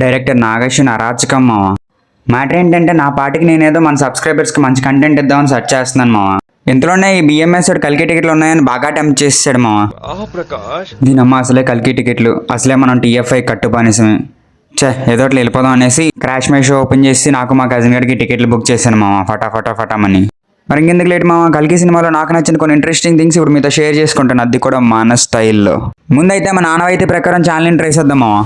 Director Nag Ashwin అరాచకం మావ. Matter ఏంటంటే నా పాటికి నేనేదో మన సబ్స్క్రైబర్స్కి మంచి కంటెంట్ ఇద్దామని సెర్చ్ చేస్తున్నాను మావ. ఇంతలోనే ఈ బిఎంఎస్ కల్కి టికెట్లు ఉన్నాయని బాగా టెంప్ట్ చేసాడు మావ. దీనమ్మ అసలే కల్కి టికెట్లు, అసలే మనం టీఎఫ్ఐ కట్టు బానిసమే. ఏదో అట్లా వెళ్ళిపోదాం అనేసి క్రాష్ మై షో ఓపెన్ చేసి నాకు మా కజిన్ గారికి టికెట్లు బుక్ చేశాను మామ, ఫటామని. మరి ఇంకెందుకు లేట్ మామ, కల్కి సినిమాలో నాకు నచ్చిన కొన్ని ఇంట్రెస్టింగ్ థింగ్స్ ఇప్పుడు మీతో షేర్ చేసుకుంటాను, అది కూడా మన స్టైల్లో. ముందైతే మన ఆనవాయితీ ప్రకారం ఛానల్ని ట్రై చేద్దాం మామ.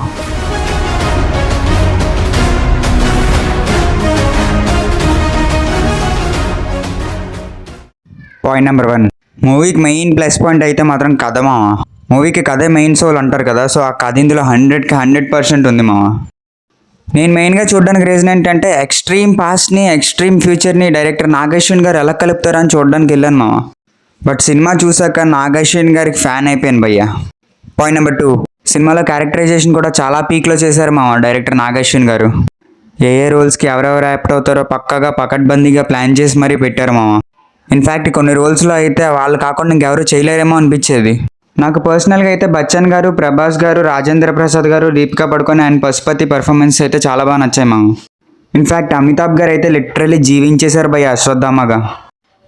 పాయింట్ నెంబర్ 1, మూవీకి మెయిన్ ప్లస్ పాయింట్ అయితే మాత్రం కథ మామ. మూవీకి కథే మెయిన్ సోల్ అంటారు కదా, సో ఆ కథ ఇందులో 100% ఉంది మామ. నేను మెయిన్గా చూడడానికి రీజన్ ఏంటంటే ఎక్స్ట్రీమ్ పాస్ట్ని ఎక్స్ట్రీమ్ ఫ్యూచర్ని డైరెక్టర్ నాగేశ్వన్ గారు ఎలా కలుపుతారని చూడడానికి వెళ్ళాను మామ. బట్ సినిమా చూసాక నాగేశ్వన్ గారికి ఫ్యాన్ అయిపోయాను భయ్య. పాయింట్ నెంబర్ 2, సినిమాలో క్యారెక్టరైజేషన్ కూడా చాలా పీక్లో చేశారు మామ డైరెక్టర్ నాగేశ్వన్ గారు. ఏ రోల్స్కి ఎవరెవరు యాప్ట్ అవుతారో పక్కగా పకడ్బందీగా ప్లాన్ చేసి మరీ పెట్టారు మామ. ఇన్ఫ్యాక్ట్ కొన్ని రోల్స్లో అయితే వాళ్ళు కాకుండా ఇంకెవరు చేయలేరేమో అనిపించేది. నాకు పర్సనల్గా అయితే బచ్చన్ గారు, ప్రభాస్ గారు, రాజేంద్ర ప్రసాద్ గారు, దీపికా పడుకొని అండ్ పశుపతి పర్ఫార్మెన్స్ అయితే చాలా బాగా నచ్చాయి మామ. ఇన్ఫ్యాక్ట్ అమితాబ్ గారు అయితే లిటరలీ జీవించేశారు భయ్య అశ్వత్థామగా.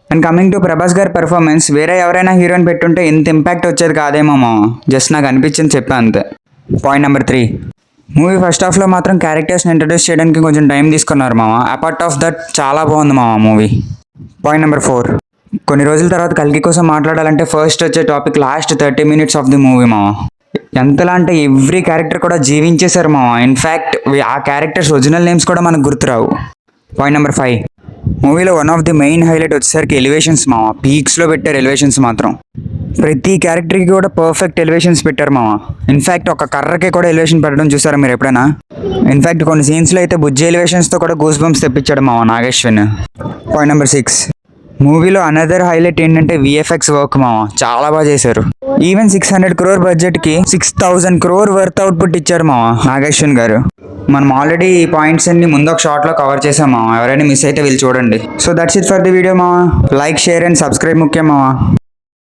అండ్ కమింగ్ టు ప్రభాస్ గారి పర్ఫార్మెన్స్, వేరే ఎవరైనా హీరోయిన్ పెట్టుంటే ఇంత ఇంపాక్ట్ వచ్చేది కాదేమో మామ. జస్ట్ నాకు అనిపించింది చెప్పా అంతే. పాయింట్ నెంబర్ 3, మూవీ ఫస్ట్ హాఫ్లో మాత్రం క్యారెక్టర్స్ని ఇంట్రడ్యూస్ చేయడానికి కొంచెం టైం తీసుకున్నారు మామ. అపార్ట్ ఆఫ్ దట్ చాలా బాగుంది మామ మూవీ. పాయింట్ నెంబర్ 4, కొన్ని రోజుల తర్వాత కల్కి కోసం మాట్లాడాలంటే ఫస్ట్ వచ్చే topic last 30 minutes of the movie మామ. ఎంతలా అంటే ఎవ్రీ క్యారెక్టర్ కూడా జీవించేశారు మామ. ఇన్ఫ్యాక్ట్ ఆ క్యారెక్టర్స్ ఒరిజినల్ నేమ్స్ కూడా మనకు గుర్తురావు. పాయింట్ నెంబర్ 5, మూవీలో one of the main highlight వచ్చేసరికి ఎలివేషన్స్ మామ. పీక్స్లో పెట్టారు ఎలివేషన్స్ మాత్రం. ప్రతి క్యారెక్టర్కి కూడా పర్ఫెక్ట్ ఎలివేషన్స్ పెట్టారు మామ. ఇన్ఫ్యాక్ట్ ఒక కర్రకి కూడా ఎలివేషన్ పెట్టడం చూసారా మీరు ఎప్పుడైనా? ఇన్ఫ్యాక్ట్ కొన్ని సీన్స్లో అయితే బుజ్జి ఎలివేషన్స్తో కూడా గూస్ బంప్స్ తెప్పించాడు మామ నాగేశ్వన్. పాయింట్ నెంబర్ 6, మూవీలో అనదర్ హైలైట్ ఏంటంటే విఎఫ్ఎక్స్ వర్క్ మామ. చాలా బాగా చేశారు. ఈవెన్ 600 crore బడ్జెట్కి 6000 crore వర్త్ అవుట్పుట్ ఇచ్చారు మామ నాగేశ్వన్ గారు. మనం ఆల్రెడీ ఈ పాయింట్స్ అన్ని ముందు ఒక షార్ట్లో కవర్ చేసాం మామ. ఎవరైనా మిస్ అయితే వీళ్ళు చూడండి. So that's it for the video మామ. లైక్, షేర్ అండ్ సబ్స్క్రైబ్ ముఖ్యం మామ.